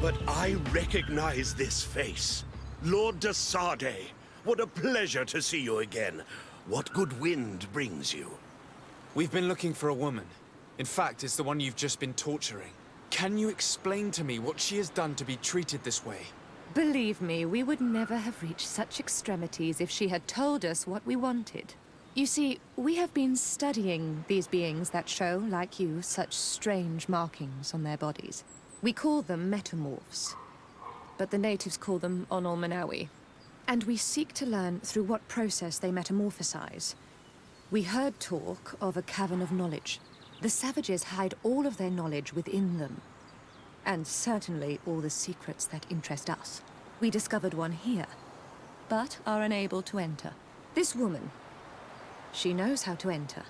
But I recognize this face. Lord de Sardet. What a pleasure to see you again. What good wind brings you? We've been looking for a woman. In fact, it's the one you've just been torturing. Can you explain to me what she has done to be treated this way? Believe me, we would never have reached such extremities if she had told us what we wanted. You see, we have been studying these beings that show, like you, such strange markings on their bodies. We call them metamorphs, but the natives call them Onol Manawi. And we seek to learn through what process they metamorphosize. We heard talk of a cavern of knowledge. The savages hide all of their knowledge within them. And certainly all the secrets that interest us. We discovered one here, but are unable to enter. This woman, she knows how to enter.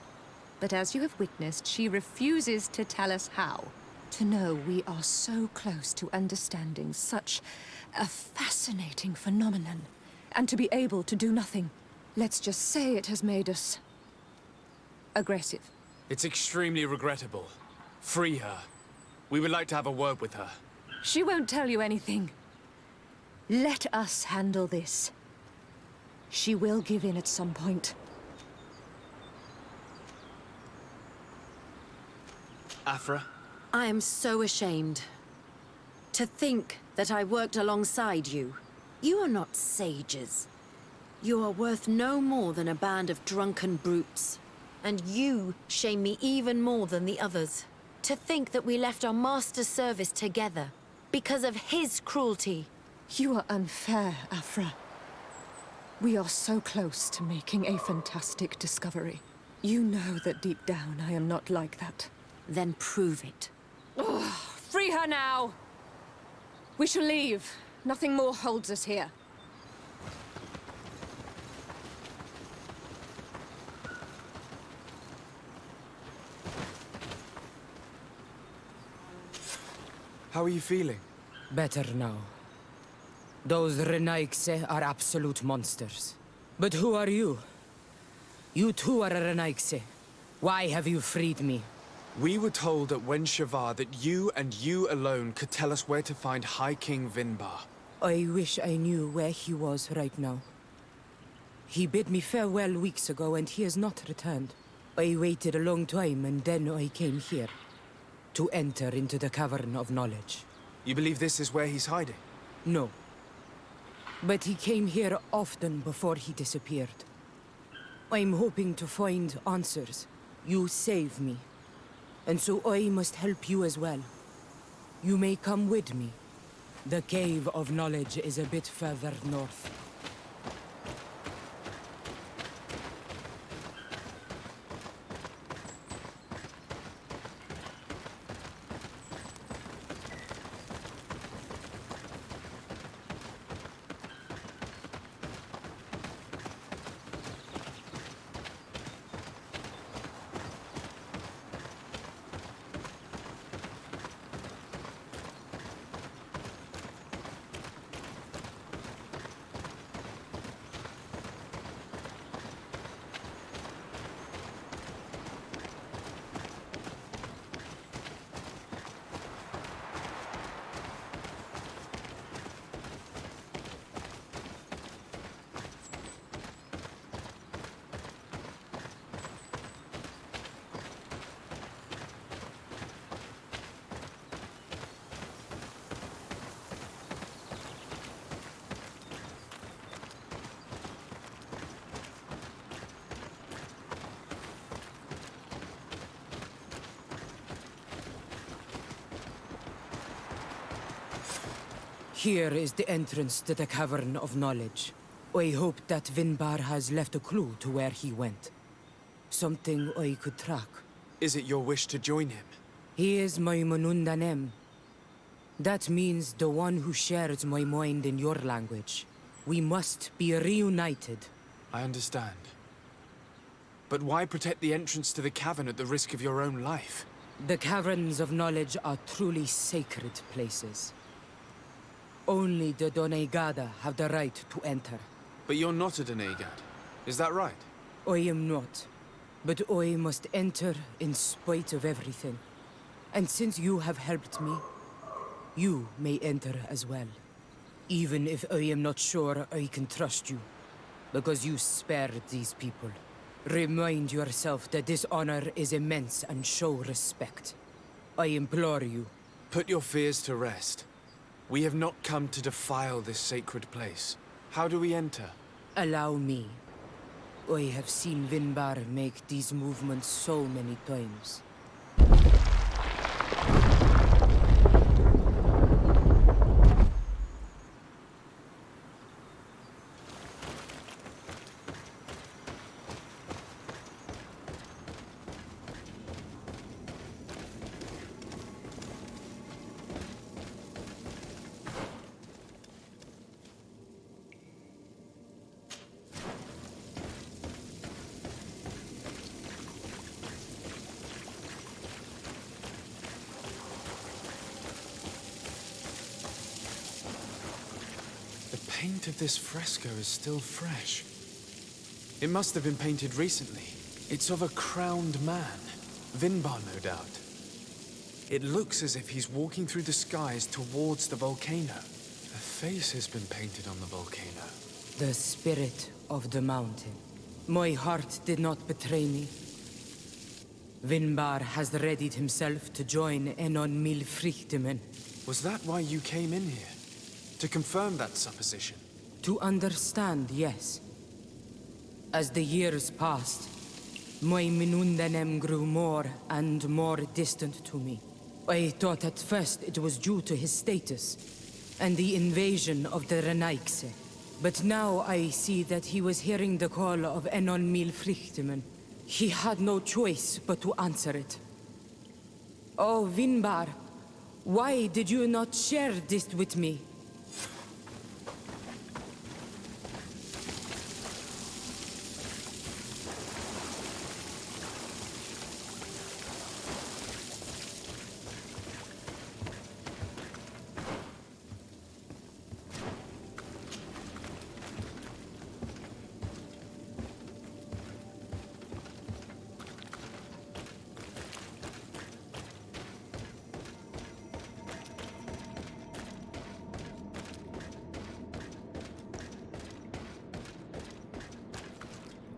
But as you have witnessed, she refuses to tell us how. To know we are so close to understanding such a fascinating phenomenon, and to be able to do nothing. Let's just say it has made us aggressive. It's extremely regrettable. Free her. We would like to have a word with her. She won't tell you anything. Let us handle this. She will give in at some point. Afra? I am so ashamed. To think that I worked alongside you. You are not sages. You are worth no more than a band of drunken brutes. And you shame me even more than the others. To think that we left our master's service together because of his cruelty. You are unfair, Afra. We are so close to making a fantastic discovery. You know that deep down I am not like that. Then prove it. Free her now! We shall leave. Nothing more holds us here. How are you feeling? Better now. Those Renaigse are absolute monsters. But who are you? You too are a Renaigse. Why have you freed me? We were told at Wen Shavar that you and you alone could tell us where to find High King Vinbar. I wish I knew where he was right now. He bid me farewell weeks ago and he has not returned. I waited a long time and then I came here. To enter into the Cavern of Knowledge. You believe this is where he's hiding? No. But he came here often before he disappeared. I'm hoping to find answers. You saved me. And so I must help you as well. You may come with me. The Cave of Knowledge is a bit further north. Here is the entrance to the Cavern of Knowledge. I hope that Vinbar has left a clue to where he went. Something I could track. Is it your wish to join him? He is my Manundanem. That means the one who shares my mind in your language. We must be reunited. I understand. But why protect the entrance to the cavern at the risk of your own life? The Caverns of Knowledge are truly sacred places. Only the Doneigada have the right to enter. But you're not a Doneigad, is that right? I am not. But I must enter in spite of everything. And since you have helped me, you may enter as well. Even if I am not sure I can trust you, because you spared these people. Remind yourself that this honor is immense and show respect. I implore you. Put your fears to rest. We have not come to defile this sacred place. How do we enter? Allow me. I have seen Vinbar make these movements so many times. The paint of this fresco is still fresh. It must have been painted recently. It's of a crowned man. Vinbar, no doubt. It looks as if he's walking through the skies towards the volcano. A face has been painted on the volcano. The spirit of the mountain. My heart did not betray me. Vinbar has readied himself to join Enon Milfrichtemen. Was that why you came in here? To confirm that supposition? To understand, yes. As the years passed, my Minundanem grew more and more distant to me. I thought at first it was due to his status and the invasion of the Renaigse. But now I see that he was hearing the call of Enon Milfrichtemen. He had no choice but to answer it. Oh, Vinbar, why did you not share this with me?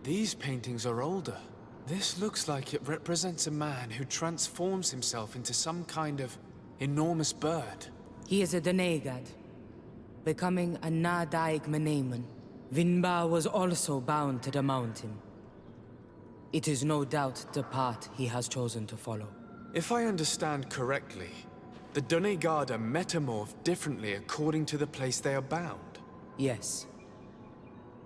These paintings are older. This looks like it represents a man who transforms himself into some kind of enormous bird. He is a Denegad, becoming a Nadaig Meneman. Vinbar was also bound to the mountain. It is no doubt the path he has chosen to follow. If I understand correctly, the Donegada metamorph differently according to the place they are bound. Yes.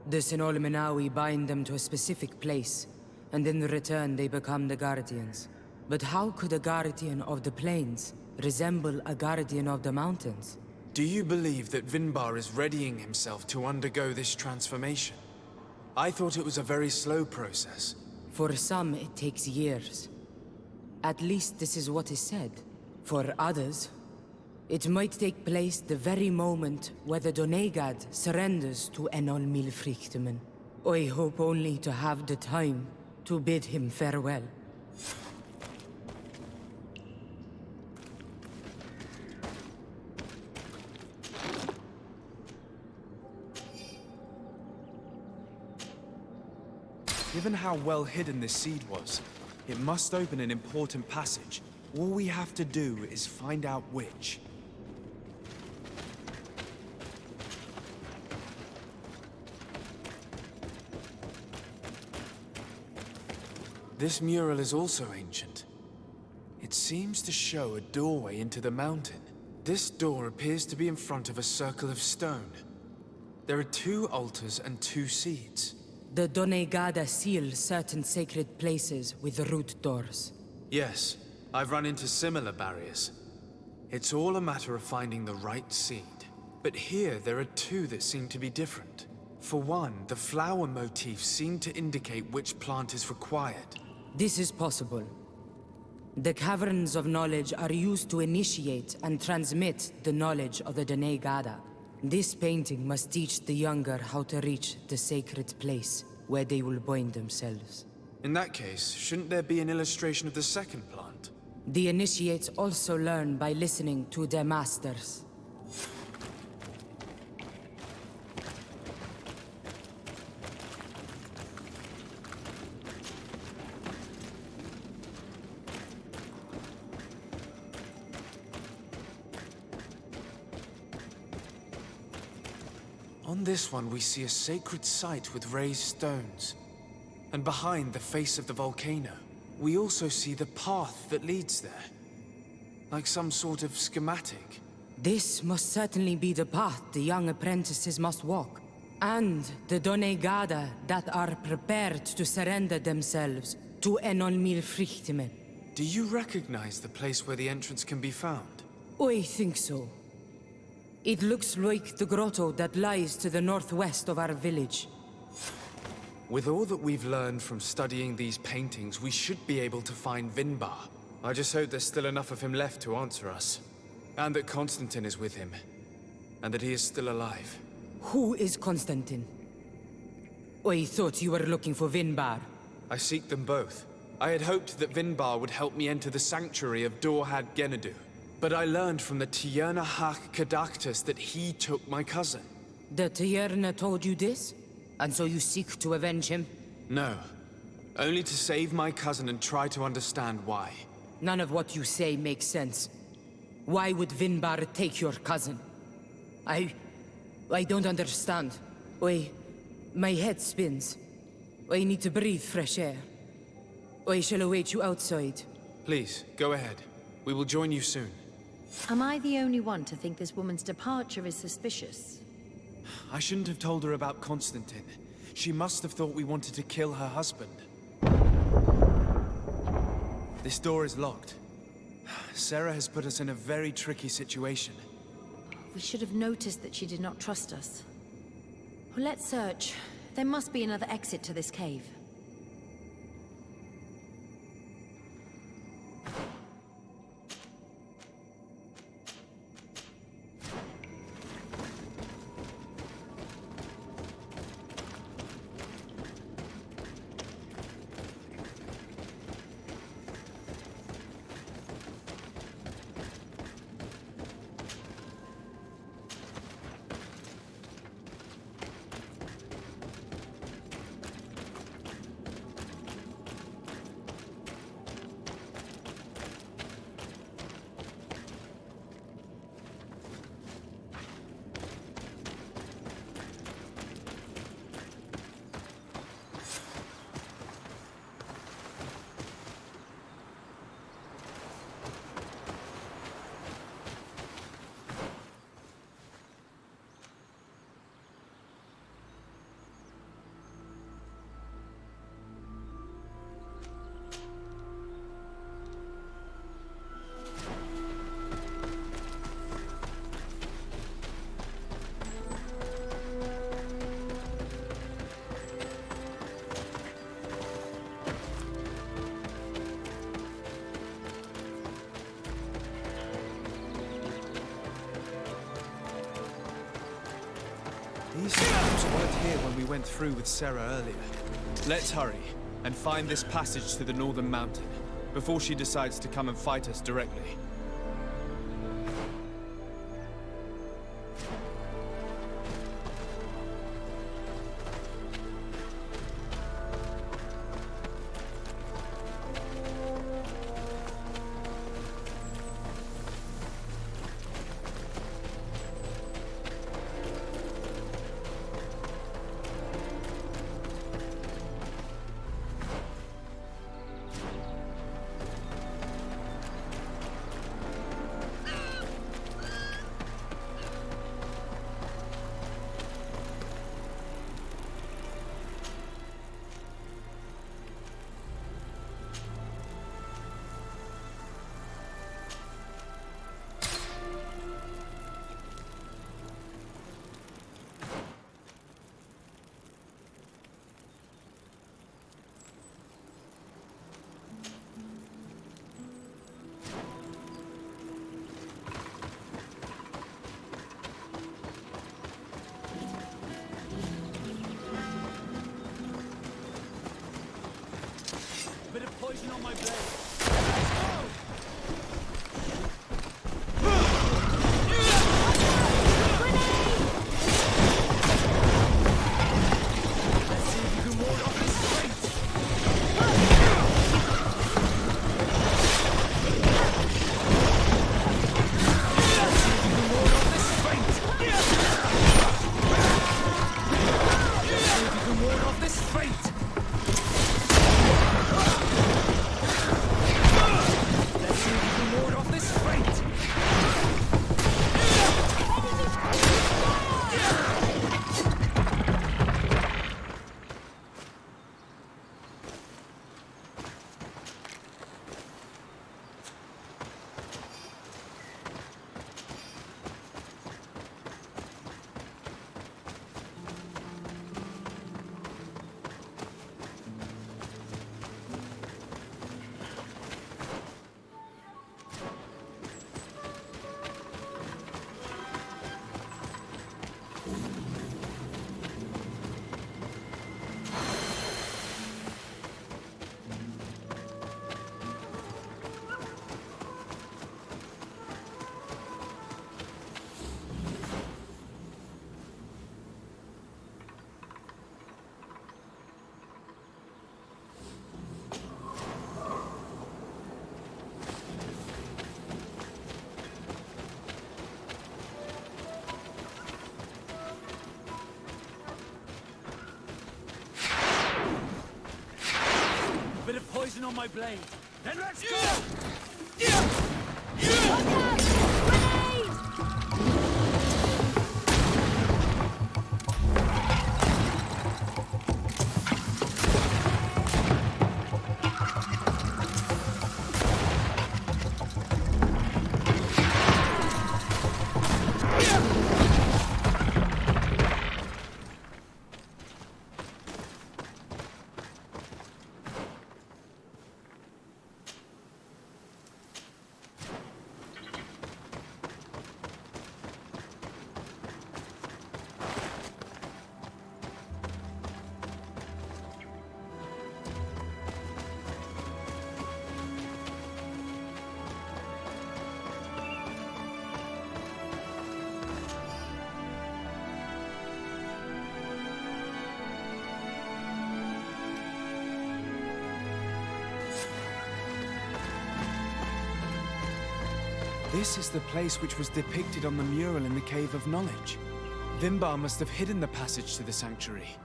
The Sinol Menawi bind them to a specific place, and in return they become the Guardians. But how could a Guardian of the Plains resemble a Guardian of the Mountains? Do you believe that Vinbar is readying himself to undergo this transformation? I thought it was a very slow process. For some, it takes years. At least this is what is said. For others, it might take place the very moment where the Donegad surrenders to Enol Milfrichtemen. I hope only to have the time to bid him farewell. Given how well hidden this seed was, it must open an important passage. All we have to do is find out which. This mural is also ancient. It seems to show a doorway into the mountain. This door appears to be in front of a circle of stone. There are 2 altars and 2 seeds. The Donegada seal certain sacred places with root doors. Yes, I've run into similar barriers. It's all a matter of finding the right seed. But here there are 2 that seem to be different. For one, the flower motifs seem to indicate which plant is required. This is possible. The Caverns of Knowledge are used to initiate and transmit the knowledge of the Donegada. This painting must teach the younger how to reach the sacred place where they will bind themselves. In that case, shouldn't there be an illustration of the second plant? The initiates also learn by listening to their masters. On this one, we see a sacred site with raised stones. And behind the face of the volcano, we also see the path that leads there. Like some sort of schematic. This must certainly be the path the young apprentices must walk. And the Donegada that are prepared to surrender themselves to Enolmir Frichtmen. Do you recognize the place where the entrance can be found? I think so. It looks like the grotto that lies to the northwest of our village. With all that we've learned from studying these paintings, we should be able to find Vinbar. I just hope there's still enough of him left to answer us. And that Constantine is with him. And that he is still alive. Who is Constantine? I thought you were looking for Vinbar. I seek them both. I had hoped that Vinbar would help me enter the sanctuary of Dorhad Genadu. But I learned from the Tierna Hak Kadaktus that he took my cousin. The Tierna told you this? And so you seek to avenge him? No. Only to save my cousin and try to understand why. None of what you say makes sense. Why would Vinbar take your cousin? I don't understand. My head spins. I need to breathe fresh air. I shall await you outside. Please, go ahead. We will join you soon. Am I the only one to think this woman's departure is suspicious? I shouldn't have told her about Constantine. She must have thought we wanted to kill her husband. This door is locked. Sarah has put us in a very tricky situation. We should have noticed that she did not trust us. Well, let's search. There must be another exit to this cave. These steps weren't here when we went through with Sarah earlier. Let's hurry and find this passage to the northern mountain before she decides to come and fight us directly. Bit of poison on my blade. poison on my blade. Then let's go! This is the place which was depicted on the mural in the Cave of Knowledge. Vimbar must have hidden the passage to the sanctuary.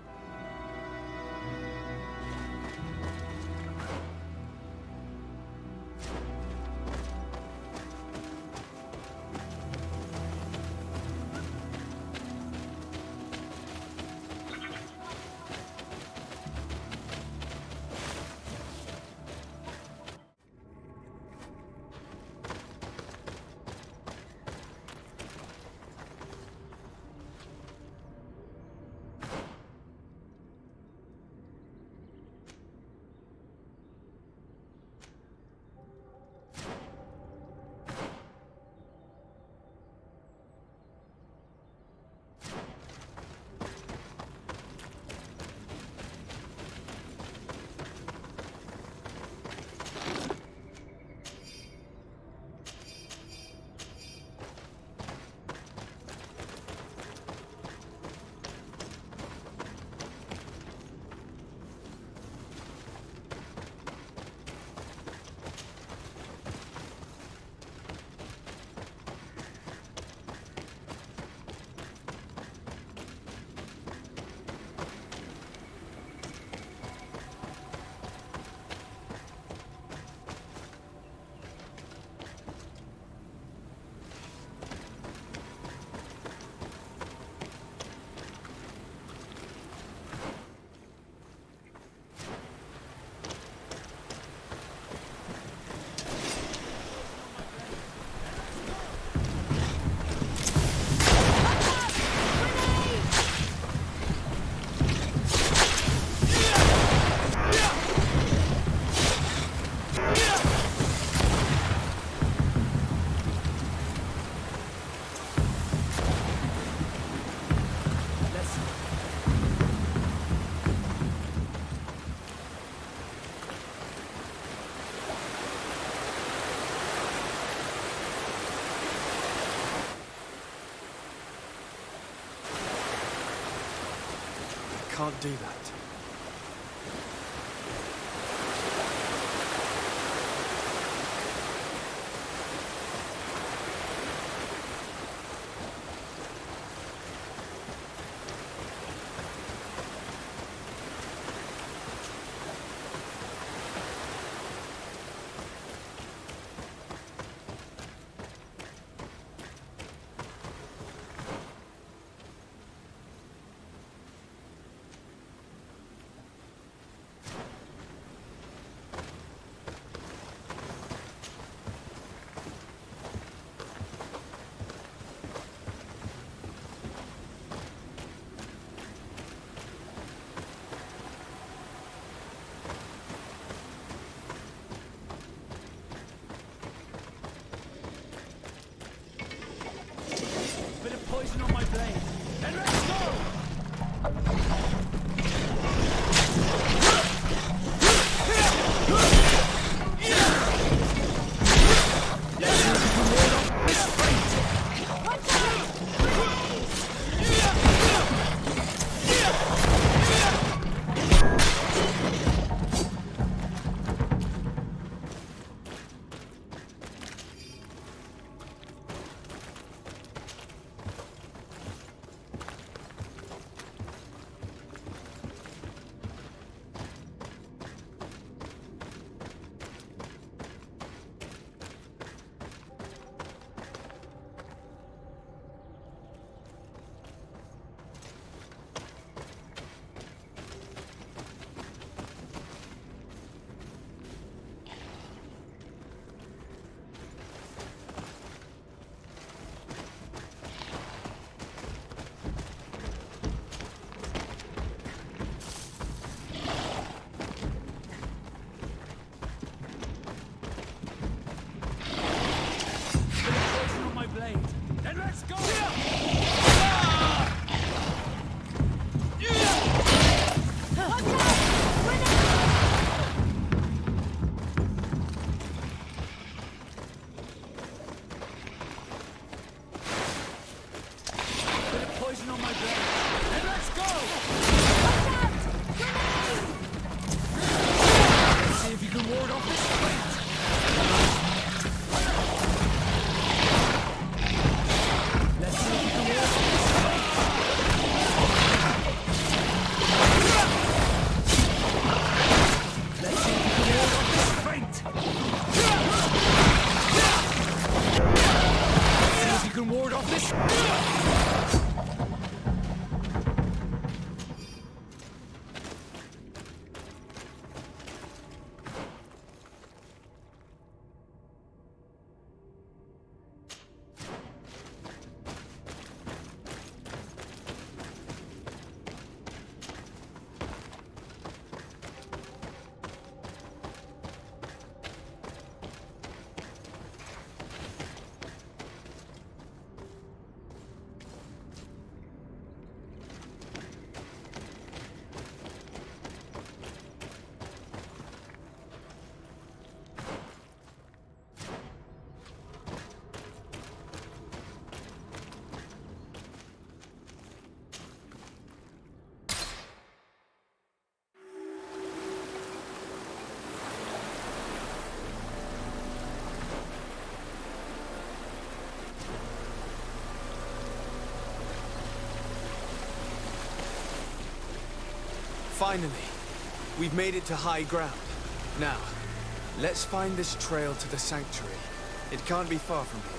Can't do that. Finally, we've made it to high ground. Now, let's find this trail to the sanctuary. It can't be far from here.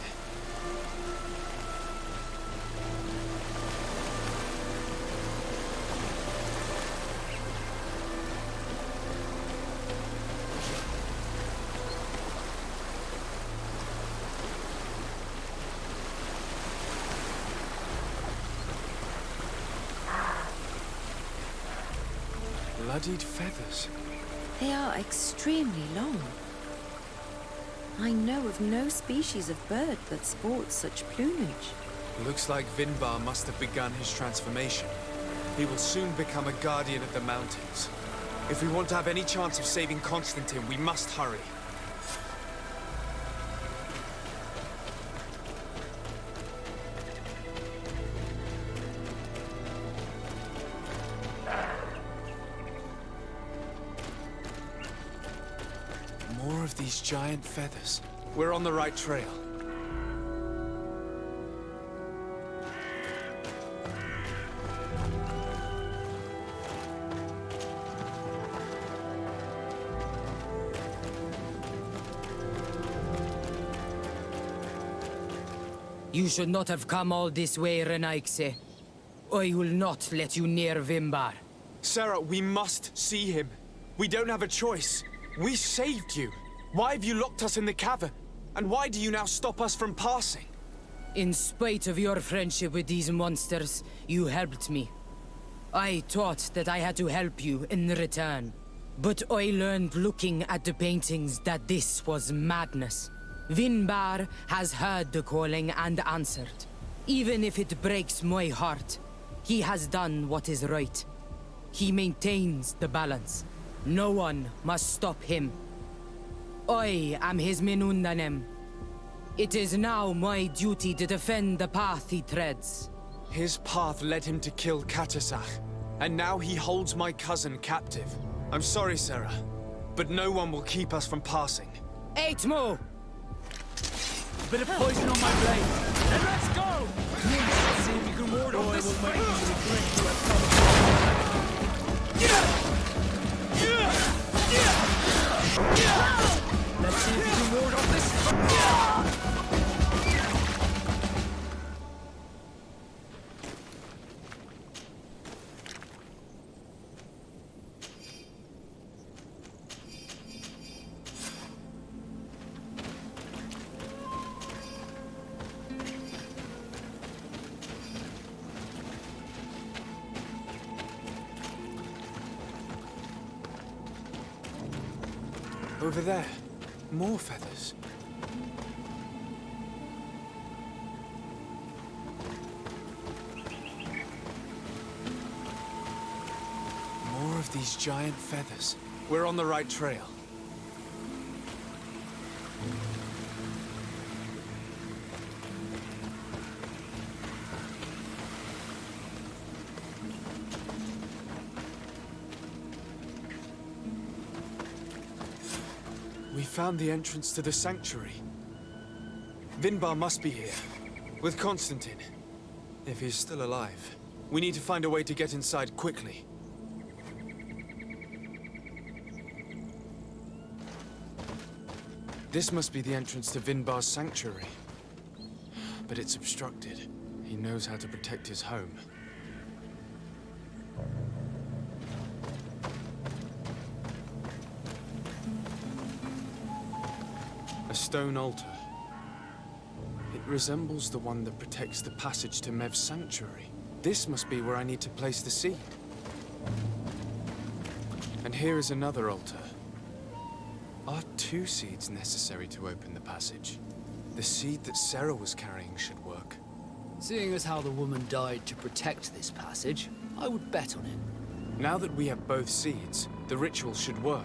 Bloodied feathers. They are extremely long. I know of no species of bird that sports such plumage. Looks like Vinbar must have begun his transformation. He will soon become a guardian of the mountains. If we want to have any chance of saving Constantine, we must hurry. More of these giant feathers. We're on the right trail. You should not have come all this way, Renaigse. I will not let you near Vimbar. Sarah, we must see him. We don't have a choice. We saved you. Why have you locked us in the cavern? And why do you now stop us from passing? In spite of your friendship with these monsters, you helped me. I thought that I had to help you in return. But I learned looking at the paintings that this was madness. Vinbar has heard the calling and answered. Even if it breaks my heart, he has done what is right. He maintains the balance. No one must stop him. I am his Menundanem. It is now my duty to defend the path he treads. His path led him to kill Katasach, and now he holds my cousin captive. I'm sorry, Sarah, but no one will keep us from passing. Aitmo! Bit of poison on my blade. And let's go! Let's see if you can ward off this fate. Let's see if you can ward off this. Over there. More feathers. More of these giant feathers. We're on the right trail. We found the entrance to the sanctuary. Vinbar must be here, with Constantine. If he's still alive. We need to find a way to get inside quickly. This must be the entrance to Vinbar's sanctuary. But it's obstructed. He knows how to protect his home. A stone altar. It resembles the one that protects the passage to Mev's sanctuary. This must be where I need to place the seed. And here is another altar. Are 2 seeds necessary to open the passage? The seed that Sarah was carrying should work. Seeing as how the woman died to protect this passage, I would bet on it. Now that we have both seeds, the ritual should work.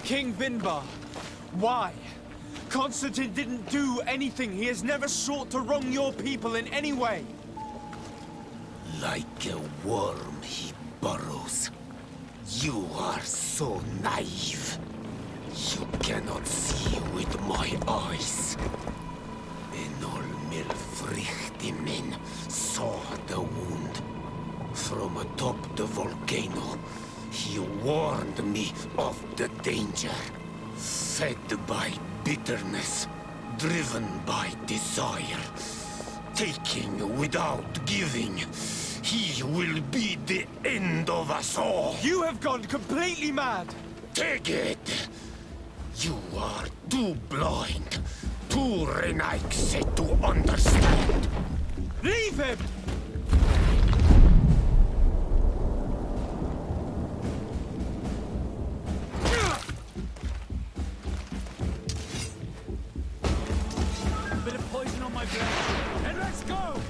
King Vinbar. Why? Constantine didn't do anything. He has never sought to wrong your people in any way. Like a worm he burrows. You are so naive. You cannot see with my eyes. Enol Milfrichtimin saw the wound. From atop the volcano, he warned me of the danger. Fed by bitterness, driven by desire, taking without giving, he will be the end of us all. You have gone completely mad! Take it! You are too blind, too renaixed to understand. Leave him! A bit of poison on my blade. And let's go!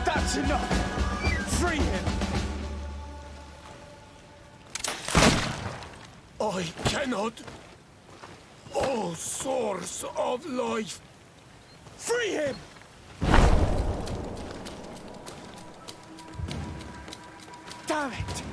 That's enough! Free him! I cannot. O source of life! Free him! Damn it!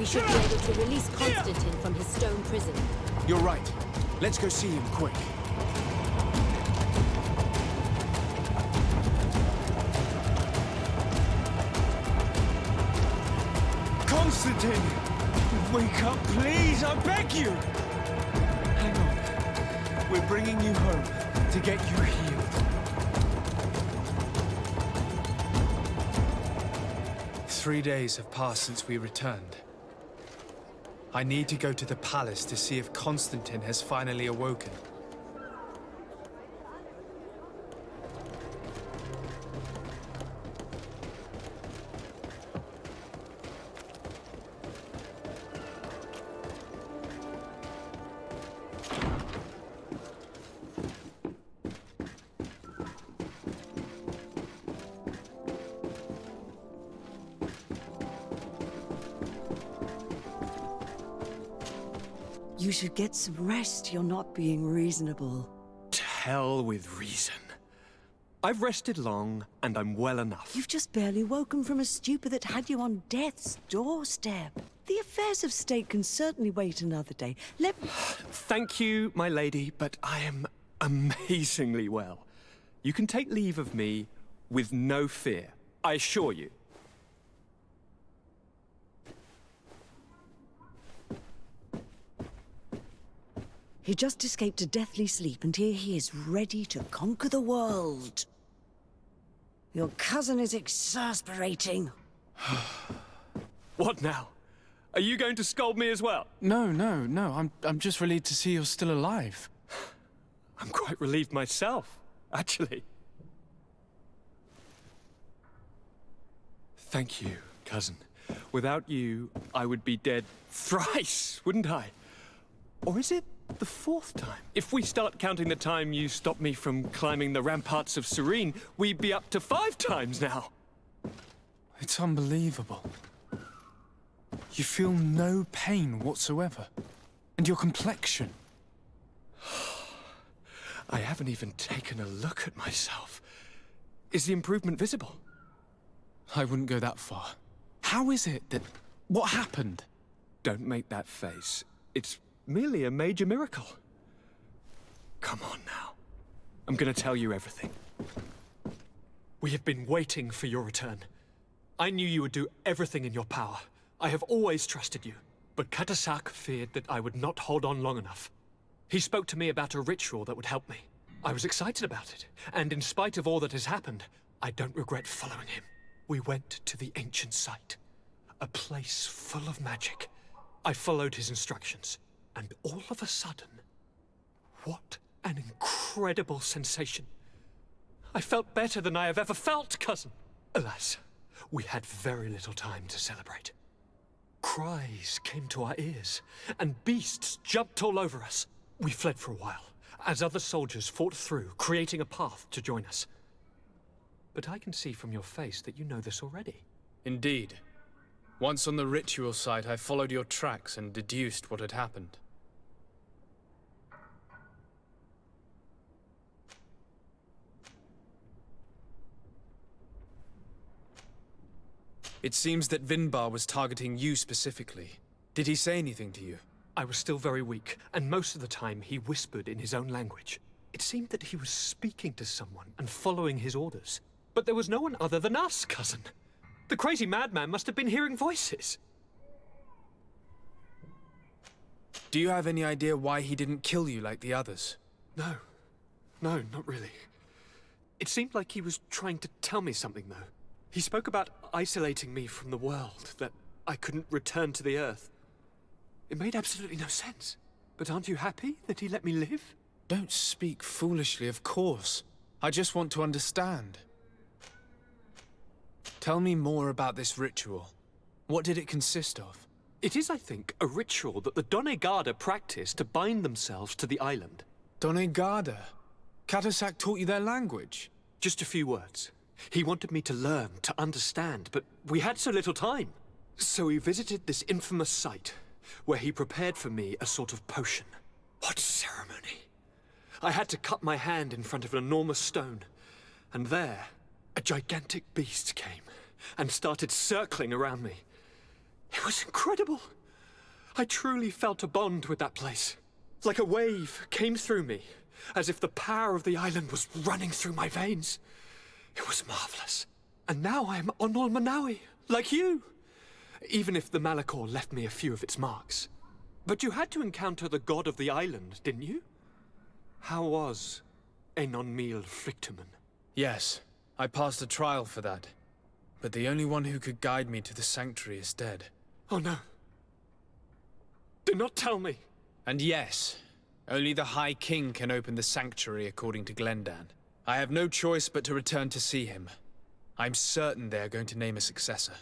should be able to release Constantine from his stone prison. You're right. Let's go see him quick. Constantine! Wake up, please! I beg you! Hang on. We're bringing you home to get you healed. Three days have passed since we returned. I need to go to the palace to see if Constantine has finally awoken. You should get some rest. You're not being reasonable. To hell with reason. I've rested long, and I'm well enough. You've just barely woken from a stupor that had you on death's doorstep. The affairs of state can certainly wait another day. Let me... Thank you, my lady, but I am amazingly well. You can take leave of me with no fear, I assure you. He just escaped a deathly sleep, and here he is ready to conquer the world. Your cousin is exasperating. What now? Are you going to scold me as well? No. I'm just relieved to see you're still alive. I'm quite relieved myself, actually. Thank you, cousin. Without you, I would be dead thrice, wouldn't I? Or is it the 4th time? If we start counting the time you stopped me from climbing the ramparts of Serene, we'd be up to 5 times now. It's unbelievable. You feel no pain whatsoever. And your complexion. I haven't even taken a look at myself. Is the improvement visible? I wouldn't go that far. How is it that... What happened? Don't make that face. It's merely a major miracle. Come on now. I'm gonna tell you everything. We have been waiting for your return. I knew you would do everything in your power. I have always trusted you. But Katasak feared that I would not hold on long enough. He spoke to me about a ritual that would help me. I was excited about it, and in spite of all that has happened, I don't regret following him. We went to the ancient site, a place full of magic. I followed his instructions, and all of a sudden, what an incredible sensation. I felt better than I have ever felt, cousin. Alas, we had very little time to celebrate. Cries came to our ears, and beasts jumped all over us. We fled for a while, as other soldiers fought through, creating a path to join us. But I can see from your face that you know this already. Indeed. Once on the ritual site, I followed your tracks and deduced what had happened. It seems that Vinbar was targeting you specifically. Did he say anything to you? I was still very weak, and most of the time he whispered in his own language. It seemed that he was speaking to someone and following his orders. But there was no one other than us, cousin. The crazy madman must have been hearing voices. Do you have any idea why he didn't kill you like the others? No, not really. It seemed like he was trying to tell me something, though. He spoke about isolating me from the world, that I couldn't return to the Earth. It made absolutely no sense. But aren't you happy that he let me live? Don't speak foolishly, of course. I just want to understand. Tell me more about this ritual. What did it consist of? It is, I think, a ritual that the Donegada practice to bind themselves to the island. Donegada? Katasak taught you their language? Just a few words. He wanted me to learn, to understand, but we had so little time. So we visited this infamous site, where he prepared for me a sort of potion. What ceremony! I had to cut my hand in front of an enormous stone, and there, a gigantic beast came and started circling around me. It was incredible. I truly felt a bond with that place. Like a wave came through me, as if the power of the island was running through my veins. It was marvelous. And now I am Onol Manawi, like you. Even if the Malachor left me a few of its marks. But you had to encounter the god of the island, didn't you? How was Enon Mil Flictumen? Yes, I passed a trial for that. But the only one who could guide me to the sanctuary is dead. Oh no. Do not tell me. And yes, only the High King can open the sanctuary according to Glendan. I have no choice but to return to see him. I'm certain they are going to name a successor.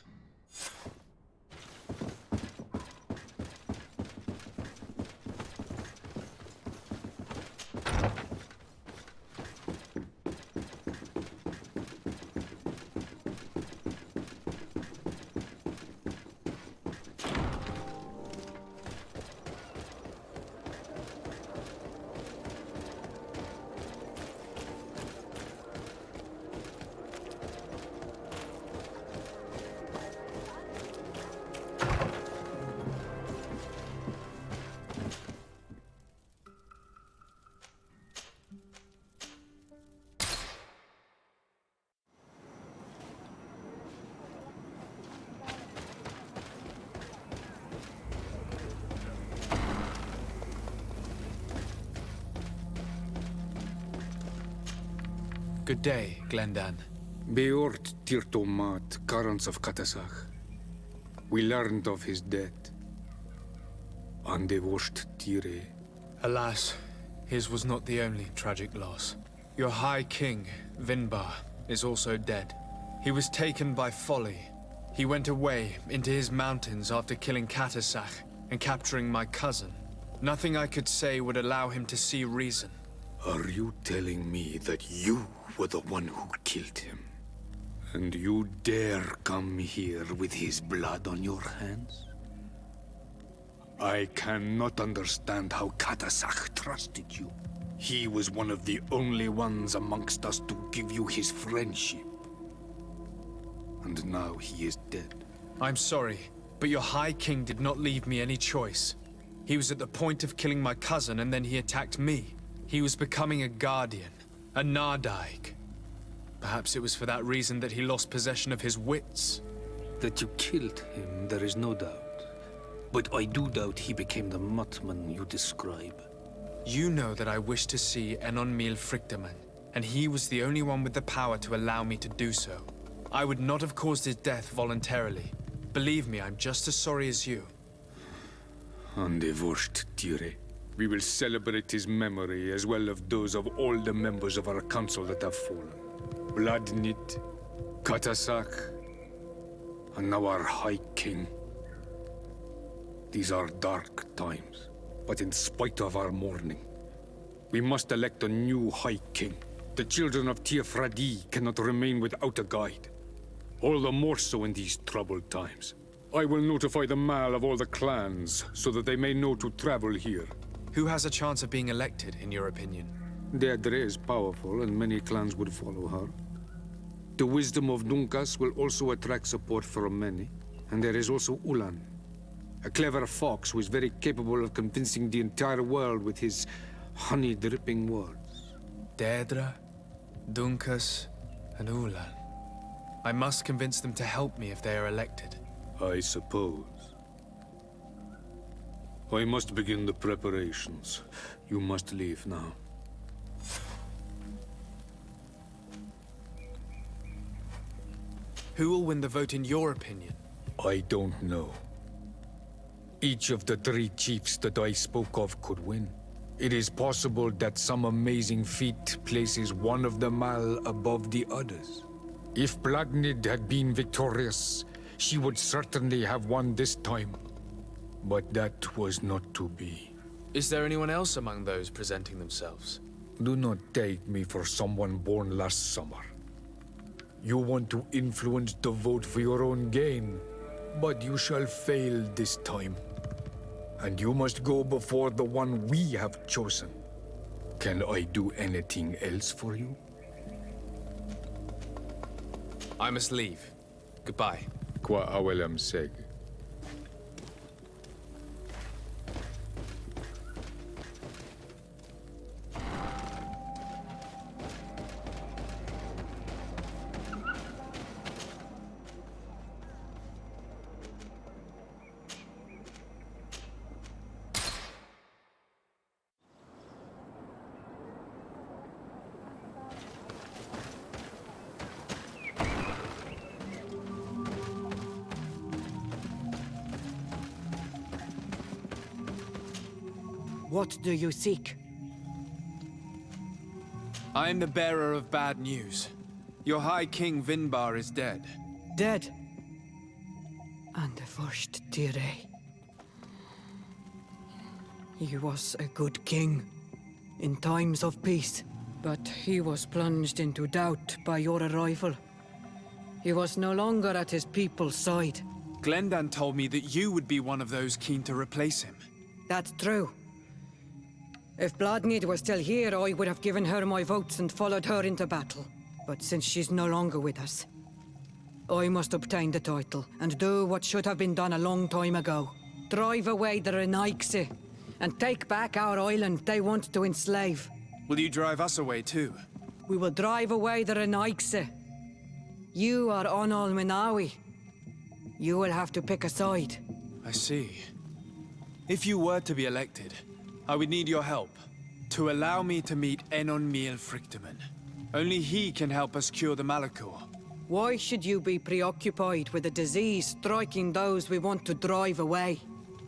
Good day, Glendan. Beort Tirtomat, Karans of Katasach. We learned of his death. Andevosht Tire. Alas, his was not the only tragic loss. Your High King, Vinbar, is also dead. He was taken by folly. He went away into his mountains after killing Katasach and capturing my cousin. Nothing I could say would allow him to see reason. Are you telling me that you were the one who killed him? And you dare come here with his blood on your hands? I cannot understand how Katasach trusted you. He was one of the only ones amongst us to give you his friendship. And now he is dead. I'm sorry, but your High King did not leave me any choice. He was at the point of killing my cousin, and then he attacked me. He was becoming a guardian, a Nardaig. Perhaps it was for that reason that he lost possession of his wits. That you killed him, there is no doubt. But I do doubt he became the Muttman you describe. You know that I wish to see Enonmil Frichtemann, and he was the only one with the power to allow me to do so. I would not have caused his death voluntarily. Believe me, I'm just as sorry as you. Andevosht Tire. We will celebrate his memory as well as those of all the members of our council that have fallen. Vladnit, Katasach, and now our High King. These are dark times, but in spite of our mourning, we must elect a new High King. The children of Tiafradi cannot remain without a guide. All the more so in these troubled times. I will notify the Mal of all the clans, so that they may know to travel here. Who has a chance of being elected, in your opinion? Deirdre is powerful, and many clans would follow her. The wisdom of Dunkas will also attract support from many. And there is also Ulan, a clever fox who is very capable of convincing the entire world with his honey-dripping words. Deirdre, Dunkas, and Ulan. I must convince them to help me if they are elected. I suppose. I must begin the preparations. You must leave now. Who will win the vote in your opinion? I don't know. Each of the 3 chiefs that I spoke of could win. It is possible that some amazing feat places one of the Mal above the others. If Blagnid had been victorious, she would certainly have won this time. But that was not to be. Is there anyone else among those presenting themselves? Do not take me for someone born last summer. You want to influence the vote for your own gain, but you shall fail this time. And you must go before the one we have chosen. Can I do anything else for you? I must leave. Goodbye. Qua awelam seg. What do you seek? I am the bearer of bad news. Your High King Vinbar is dead. Dead. And the first Tire. He was a good king in times of peace, but he was plunged into doubt by your arrival. He was no longer at his people's side. Glendan told me that you would be one of those keen to replace him. That's true. If Bladnid was still here, I would have given her my votes and followed her into battle. But since she's no longer with us, I must obtain the title and do what should have been done a long time ago. Drive away the Renaigse and take back our island they want to enslave. Will you drive us away too? We will drive away the Renaigse. You are Onal Minawi. You will have to pick a side. I see. If you were to be elected, I would need your help to allow me to meet Enonmil Frichtemann. Only he can help us cure the Malachor. Why should you be preoccupied with a disease striking those we want to drive away?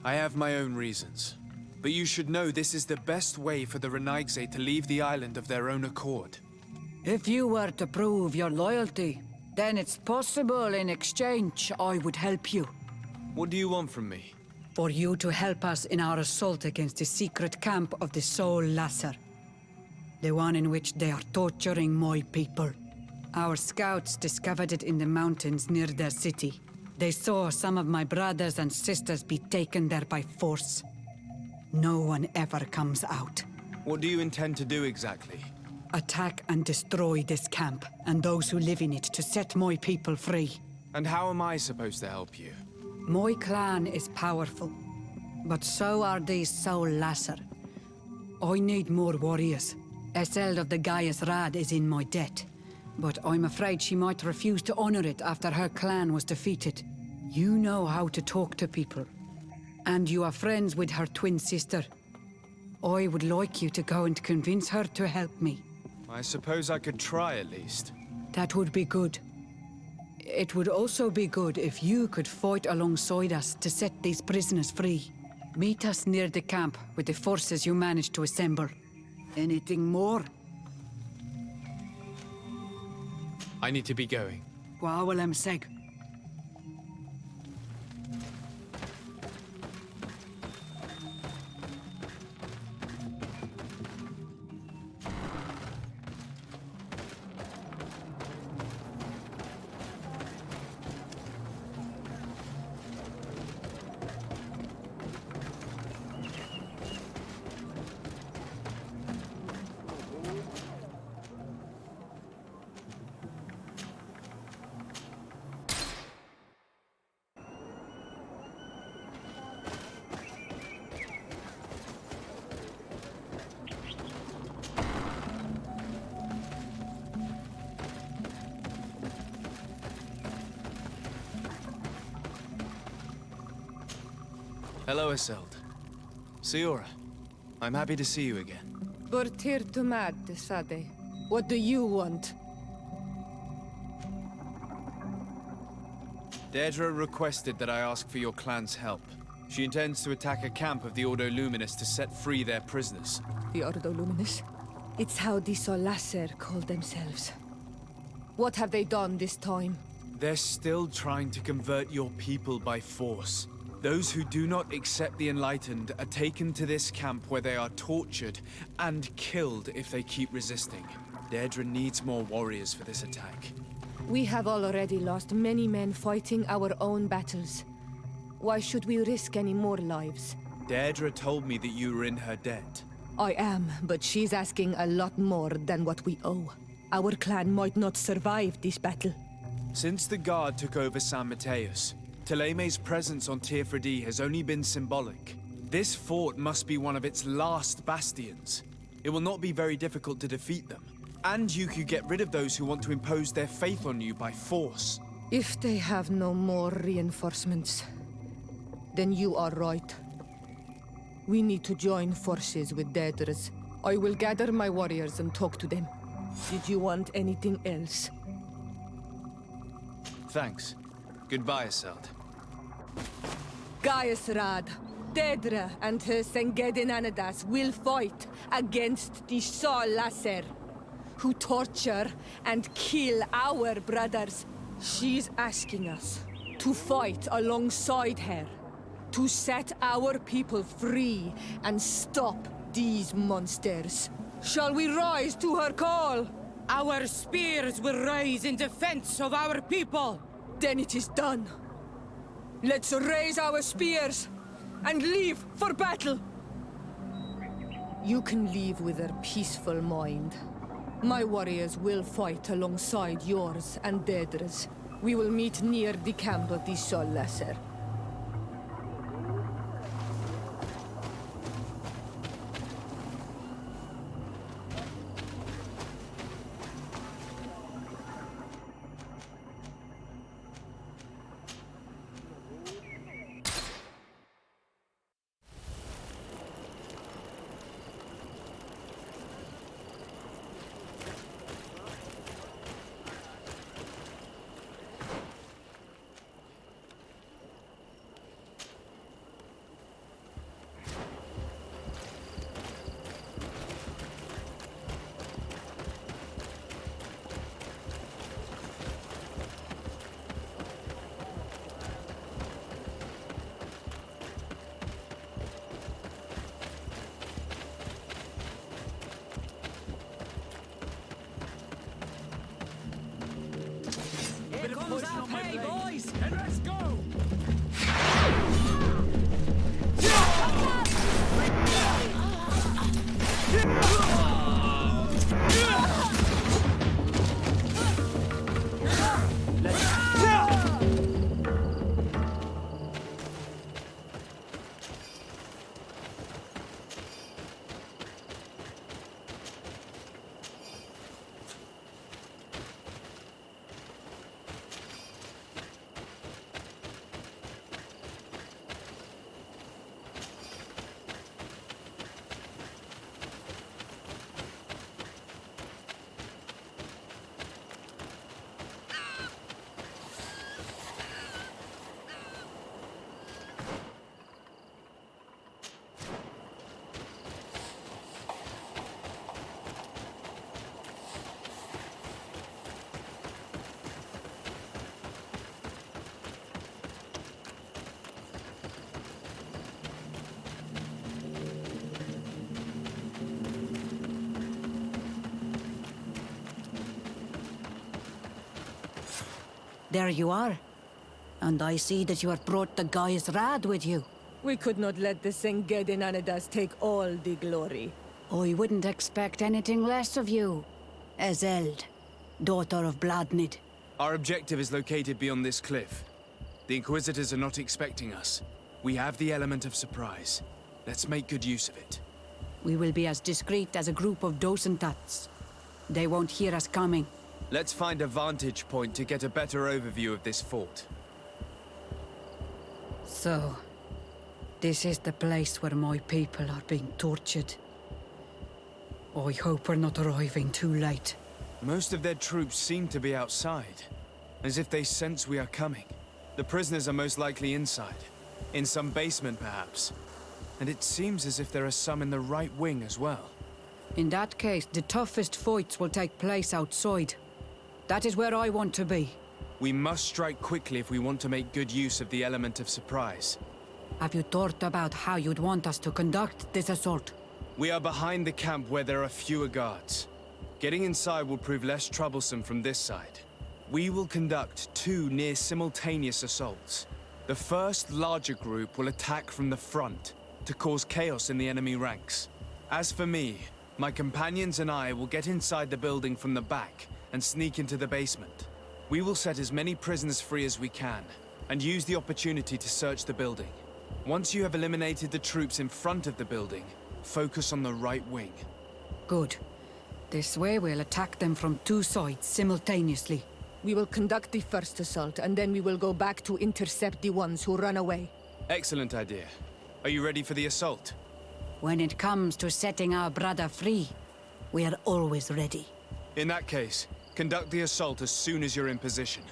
I have my own reasons. But you should know this is the best way for the Renaigse to leave the island of their own accord. If you were to prove your loyalty, then it's possible in exchange I would help you. What do you want from me? For you to help us in our assault against the secret camp of the Soul Lasser. The one in which they are torturing my people. Our scouts discovered it in the mountains near their city. They saw some of my brothers and sisters be taken there by force. No one ever comes out. What do you intend to do exactly? Attack and destroy this camp, and those who live in it to set my people free. And how am I supposed to help you? My clan is powerful, but so are these Soul Lasser. I need more warriors. Eseld of the Gaius Rad is in my debt, but I'm afraid she might refuse to honor it after her clan was defeated. You know how to talk to people, and you are friends with her twin sister. I would like you to go and convince her to help me. I suppose I could try at least. That would be good. It would also be good if you could fight alongside us to set these prisoners free. Meet us near the camp with the forces you managed to assemble. Anything more? I need to be going. Gwawalem seg. Hello, Eseld. Siora, I'm happy to see you again. Bortir to mad, Sade. What do you want? Deirdre requested that I ask for your clan's help. She intends to attack a camp of the Ordo Luminous to set free their prisoners. The Ordo Luminous? It's how the Solasser call themselves. What have they done this time? They're still trying to convert your people by force. Those who do not accept the Enlightened are taken to this camp where they are tortured and killed if they keep resisting. Deirdre needs more warriors for this attack. We have already lost many men fighting our own battles. Why should we risk any more lives? Deirdre told me that you were in her debt. I am, but she's asking a lot more than what we owe. Our clan might not survive this battle. Since the Guard took over San Mateus, Teleme's presence on Tirfredi has only been symbolic. This fort must be one of its last bastions. It will not be very difficult to defeat them. And you could get rid of those who want to impose their faith on you by force. If they have no more reinforcements, then you are right. We need to join forces with Deirdre's. I will gather my warriors and talk to them. Did you want anything else? Thanks. Goodbye, Eseld. Gaius Rad, Deirdre and her Sengedin Anadas will fight against the Soul Lasser, who torture and kill our brothers. She's asking us to fight alongside her, to set our people free and stop these monsters. Shall we rise to her call? Our spears will rise in defense of our people. Then it is done. Let's raise our spears and leave for battle. You can leave with a peaceful mind. My warriors will fight alongside yours and Deirdre's. We will meet near the camp of the Soul Lasser. poison on my blade. Boys, then let's go! There you are. And I see that you have brought the guy's rad with you. We could not let the Senged in Anadas take all the glory. I wouldn't expect anything less of you. Ezeld, daughter of Bladnid. Our objective is located beyond this cliff. The Inquisitors are not expecting us. We have the element of surprise. Let's make good use of it. We will be as discreet as a group of Dosentats. They won't hear us coming. Let's find a vantage point to get a better overview of this fort. So, this is the place where my people are being tortured. I hope we're not arriving too late. Most of their troops seem to be outside, as if they sense we are coming. The prisoners are most likely inside, in some basement perhaps. And it seems as if there are some in the right wing as well. In that case, the toughest fights will take place outside. That is where I want to be. We must strike quickly if we want to make good use of the element of surprise. Have you thought about how you'd want us to conduct this assault? We are behind the camp where there are fewer guards. Getting inside will prove less troublesome from this side. We will conduct two near-simultaneous assaults. The first larger group will attack from the front to cause chaos in the enemy ranks. As for me, my companions and I will get inside the building from the back and sneak into the basement. We will set as many prisoners free as we can, and use the opportunity to search the building. Once you have eliminated the troops in front of the building, focus on the right wing. Good. This way we'll attack them from two sides simultaneously. We will conduct the first assault, and then we will go back to intercept the ones who run away. Excellent idea. Are you ready for the assault? When it comes to setting our brother free, we are always ready. In that case, conduct the assault as soon as you're in position.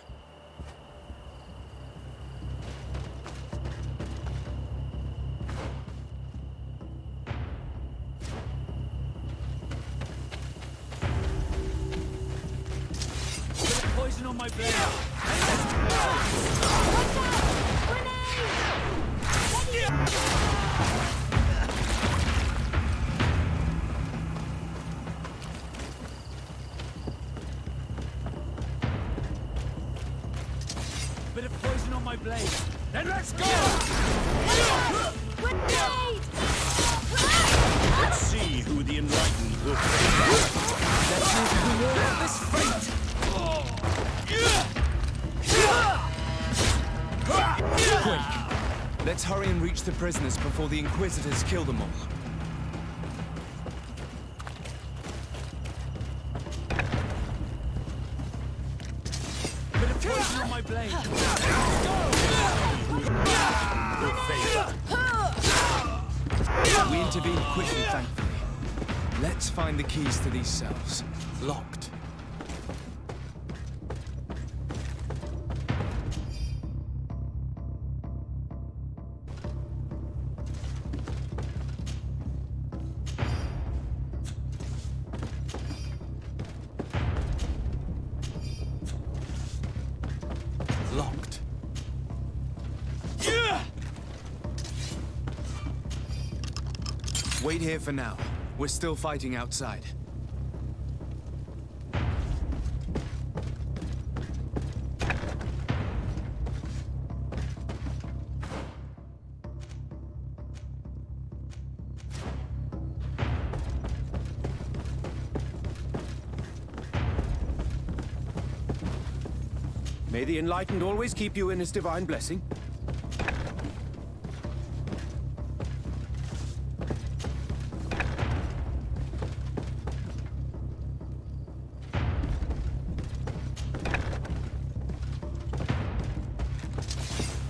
Poison on my blade. Bit of poison on my blade. Then let's go! Let's see who the enlightened will favor. Let's make the war of this fate! Quick! Let's hurry and reach the prisoners before the Inquisitors kill them all. Bit of poison on my blade. Will favor. We intervened quickly, thankfully. Let's find the keys to these cells. Locked. Locked. Wait here for now. We're still fighting outside. May the Enlightened always keep you in his divine blessing.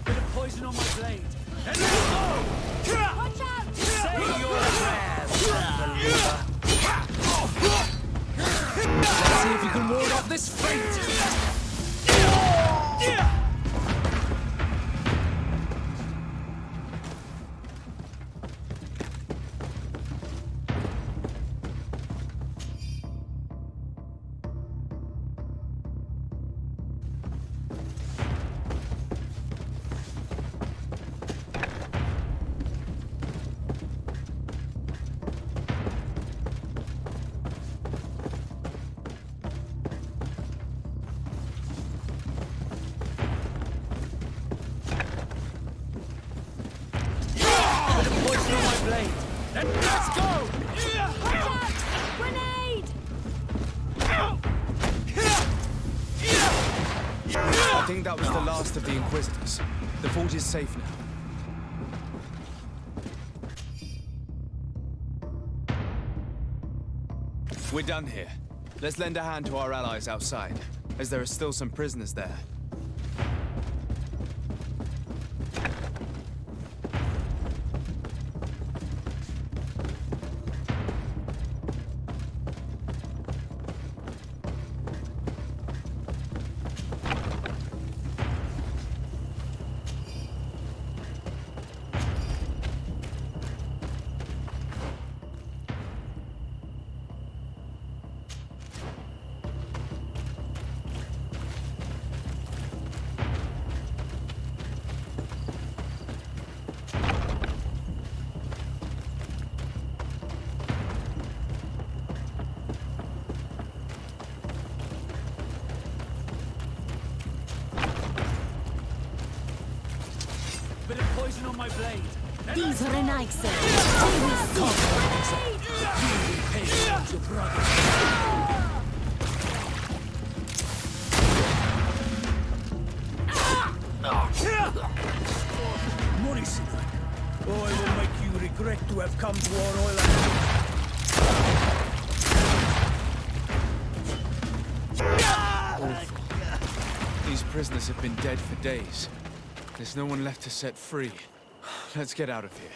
Bit of poison on my blade. And let's go! Watch out! Say your prayers, unbeliever. Let's see if you can ward off this fate! Let's go! Watch out! Grenade! I think that was the last of the Inquisitors. The fort is safe now. We're done here. Let's lend a hand to our allies outside, as there are still some prisoners there. Bit of poison on my blade. These are an axe. Your brother. Morrison, I will make you regret to have come to our oil. Awful. These prisoners have been dead for days. There's no one left to set free. Let's get out of here.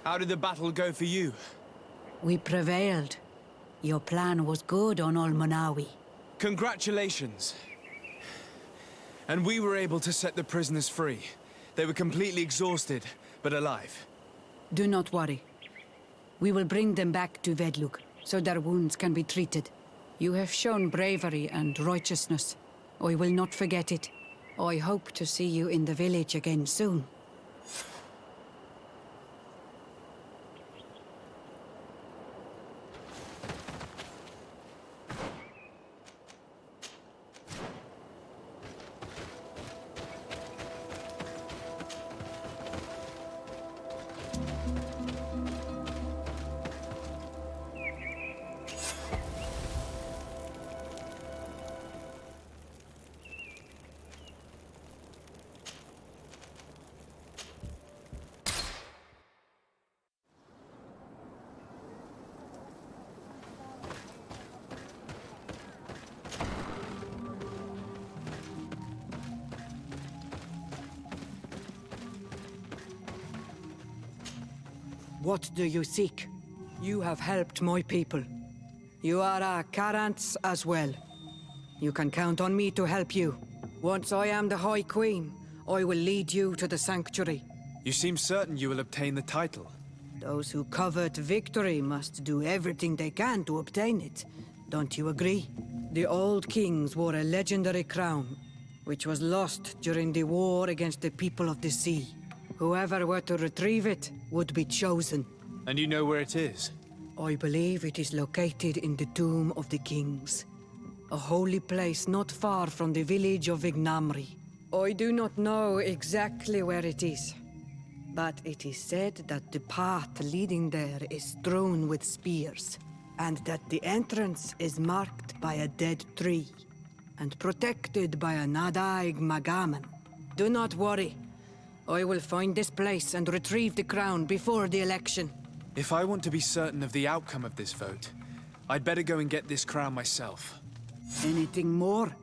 How did the battle go for you? We prevailed. Your plan was good on Olmonawi. Congratulations. And we were able to set the prisoners free. They were completely exhausted, but alive. Do not worry. We will bring them back to Vedluk, so their wounds can be treated. You have shown bravery and righteousness. I will not forget it. I hope to see you in the village again soon. What do you seek? You have helped my people. You are our Karants as well. You can count on me to help you. Once I am the High Queen, I will lead you to the Sanctuary. You seem certain you will obtain the title. Those who covet victory must do everything they can to obtain it. Don't you agree? The old kings wore a legendary crown. which was lost during the war against the people of the sea. Whoever were to retrieve it would be chosen. And you know where it is? I believe it is located in the Tomb of the Kings, a holy place not far from the village of Vignamri. I do not know exactly where it is, but it is said that the path leading there is strewn with spears, and that the entrance is marked by a dead tree, and protected by a Nadaig Magaman. Do not worry. I will find this place and retrieve the crown before the election. If I want to be certain of the outcome of this vote, I'd better go and get this crown myself. Anything more?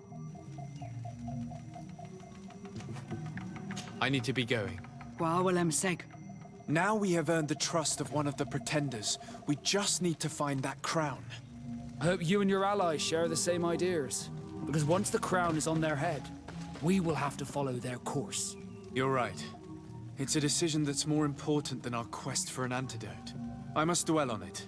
I need to be going. Seg. Now we have earned the trust of one of the pretenders. We just need to find that crown. I hope you and your allies share the same ideas. Because once the crown is on their head, we will have to follow their course. You're right. It's a decision that's more important than our quest for an antidote. I must dwell on it.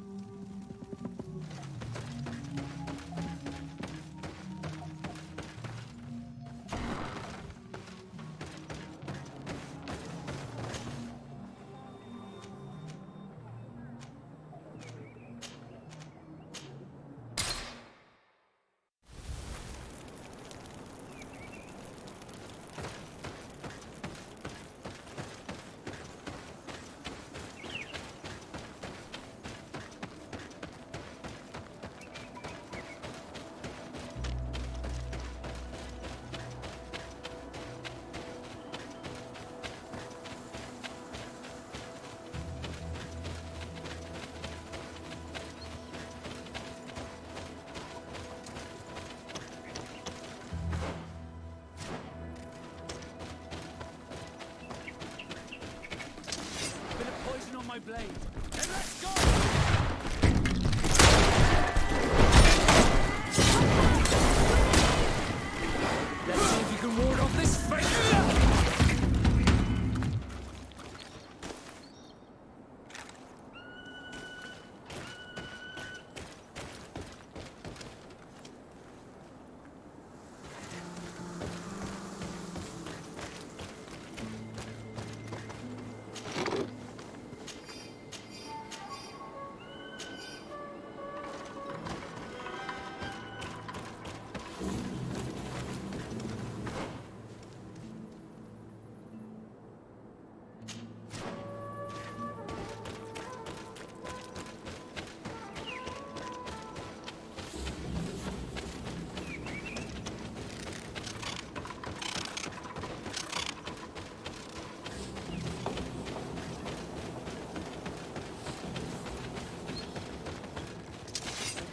Bit of poison on my blade. And let's go! Let's see if you can ward off this fate.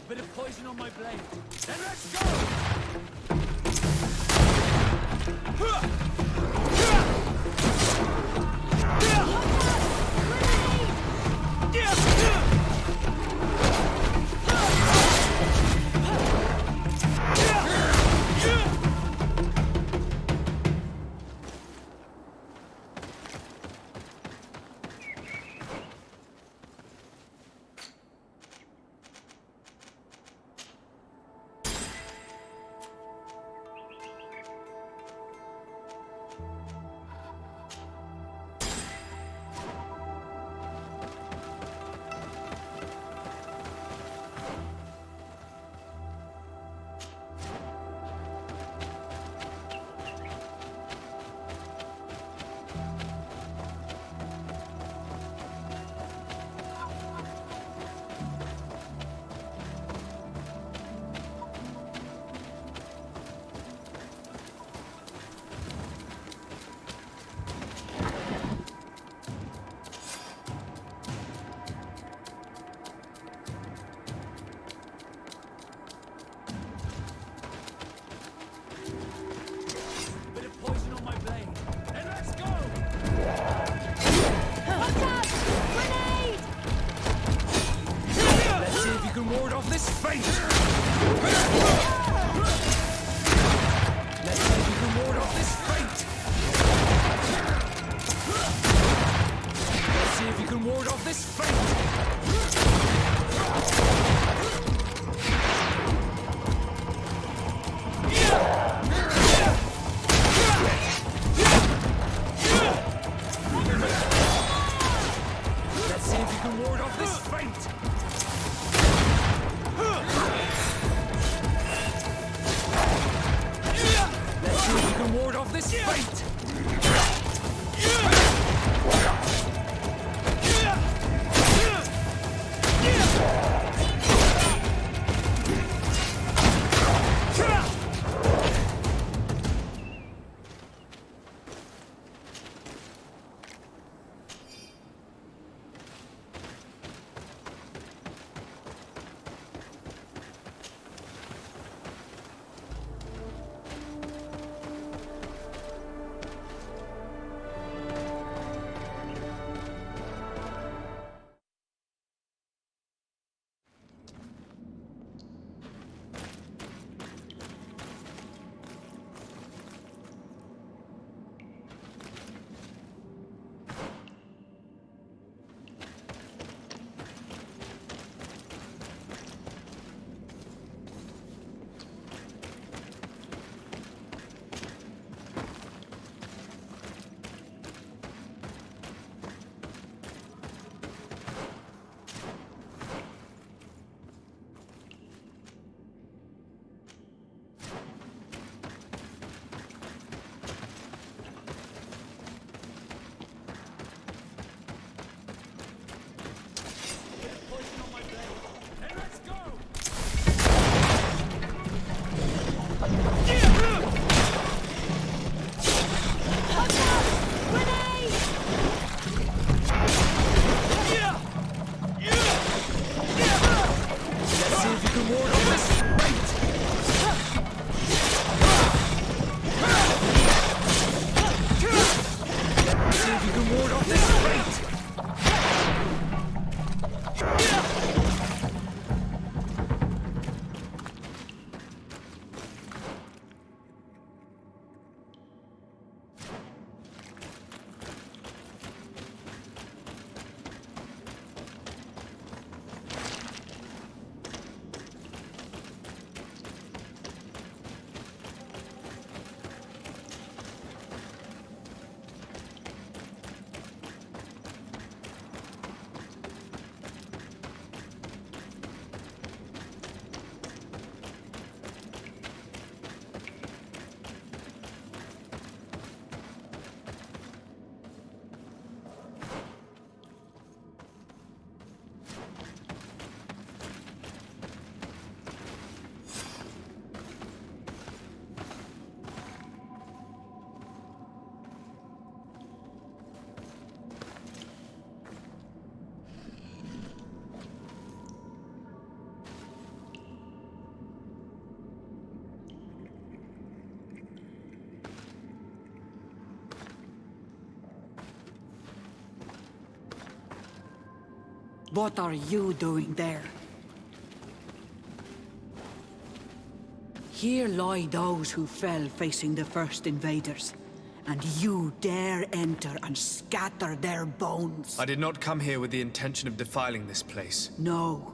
Bit of poison on my blade. Then let's go! this fate! What are you doing there? Here lie those who fell facing the first invaders, and you dare enter and scatter their bones. I did not come here with the intention of defiling this place. No.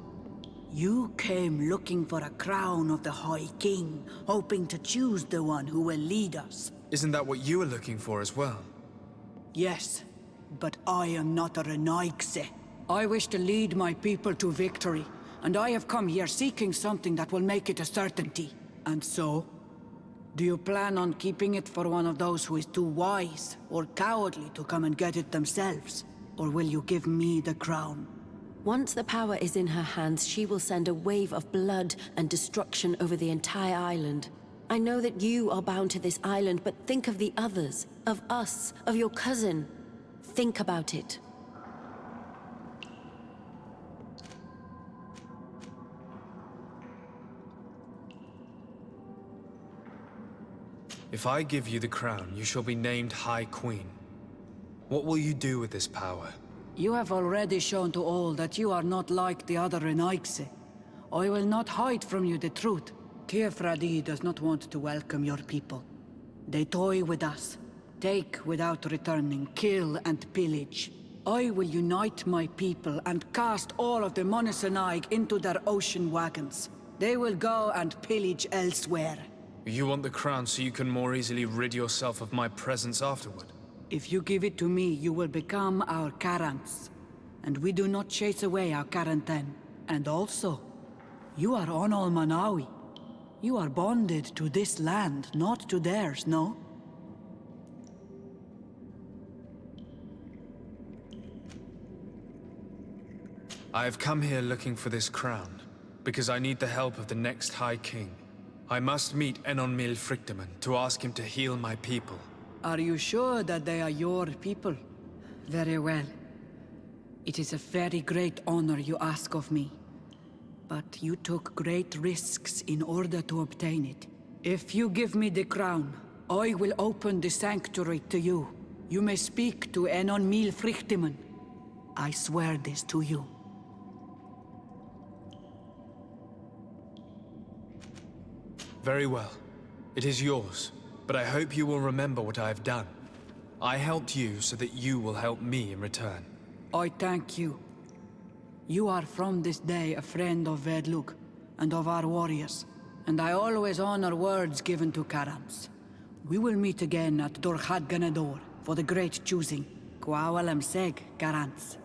You came looking for a crown of the High King, hoping to choose the one who will lead us. Isn't that what you were looking for as well? Yes, but I am not a Renaigse. I wish to lead my people to victory, and I have come here seeking something that will make it a certainty. And so? Do you plan on keeping it for one of those who is too wise or cowardly to come and get it themselves? Or will you give me the crown? Once the power is in her hands, she will send a wave of blood and destruction over the entire island. I know that you are bound to this island, but think of the others, of us, of your cousin. Think about it. If I give you the crown, you shall be named High Queen. What will you do with this power? You have already shown to all that you are not like the other Renaigse. I will not hide from you the truth. Teofradi does not want to welcome your people. They toy with us, take without returning, kill and pillage. I will unite my people and cast all of the Monesenaig into their ocean wagons. They will go and pillage elsewhere. You want the crown so you can more easily rid yourself of my presence afterward? If you give it to me, you will become our Karants. And we do not chase away our Karanten. And also, you are Onol Manawi. You are bonded to this land, not to theirs, no? I have come here looking for this crown, because I need the help of the next High King. I must meet Enonmil Frichtemann to ask him to heal my people. Are you sure that they are your people? Very well. It is a very great honor you ask of me. But you took great risks in order to obtain it. If you give me the crown, I will open the sanctuary to you. You may speak to Enonmil Frichtemann. I swear this to you. Very well. It is yours, but I hope you will remember what I have done. I helped you so that you will help me in return. I thank you. You are from this day a friend of Vedluk and of our warriors, and I always honor words given to Karams. We will meet again at Dorchad Ganador for the great choosing. Kwawalam Seg, Karans.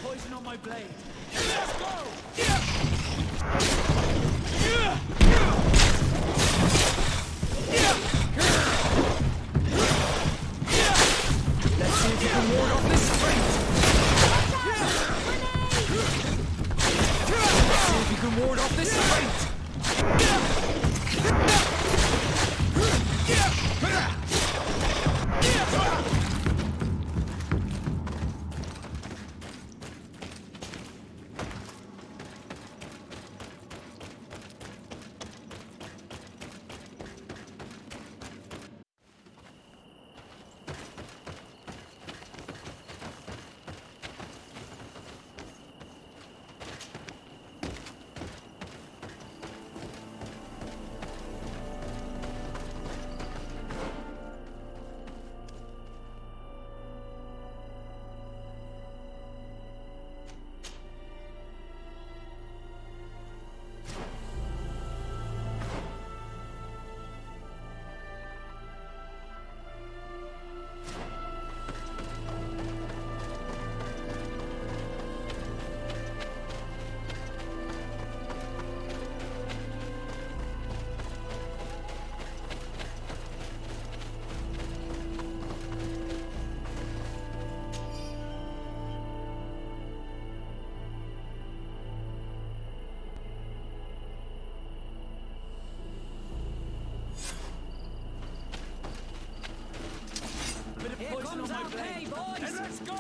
Poison on my blade. Let's see if you can ward off this sprint! Let's see if you can ward off this sprint! Poison on my blade. And let's go!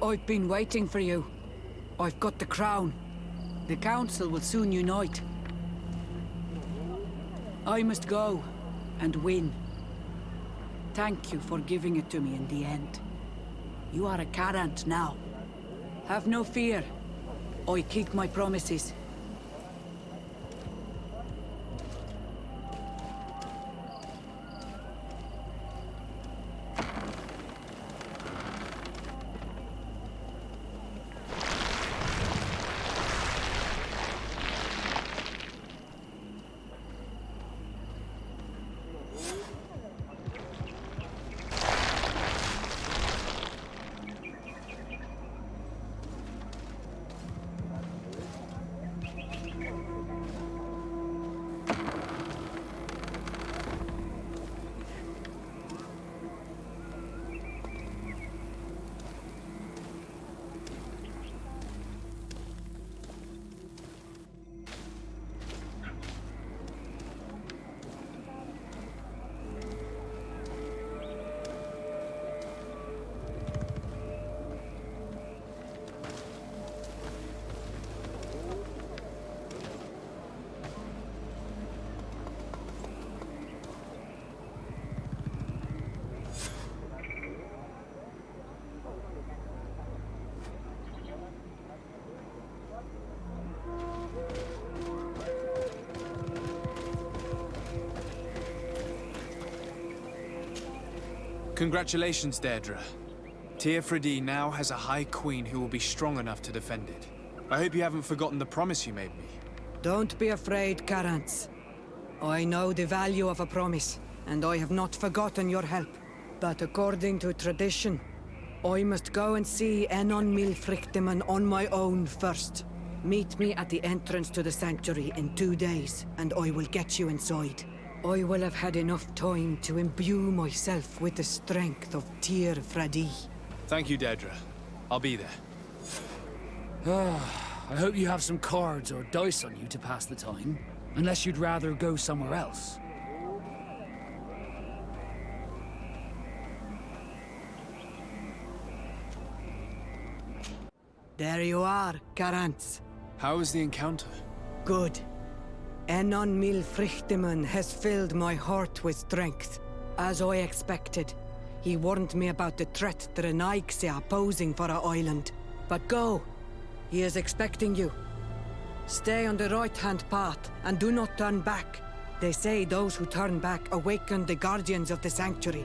I've been waiting for you. I've got the crown. The council will soon unite. I must go and win. Thank you for giving it to me in the end. You are a Karant now. Have no fear. I keep my promises. Congratulations, Deirdre. Teofredi now has a High Queen who will be strong enough to defend it. I hope you haven't forgotten the promise you made me. Don't be afraid, Carantz. I know the value of a promise, and I have not forgotten your help. But according to tradition, I must go and see Enon Milfrichteman on my own first. Meet me at the entrance to the sanctuary in 2 days, and I will get you inside. I will have had enough time to imbue myself with the strength of Teofredi. Thank you, Deirdre. I'll be there. I hope you have some cards or dice on you to pass the time. Unless you'd rather go somewhere else. There you are, Carantz. How was the encounter? Good. Enon Milfrichteman has filled my heart with strength. As I expected, he warned me about the threat the Renaigse are posing for our island. But go! He is expecting you. Stay on the right-hand path, and do not turn back. They say those who turn back awaken the guardians of the sanctuary.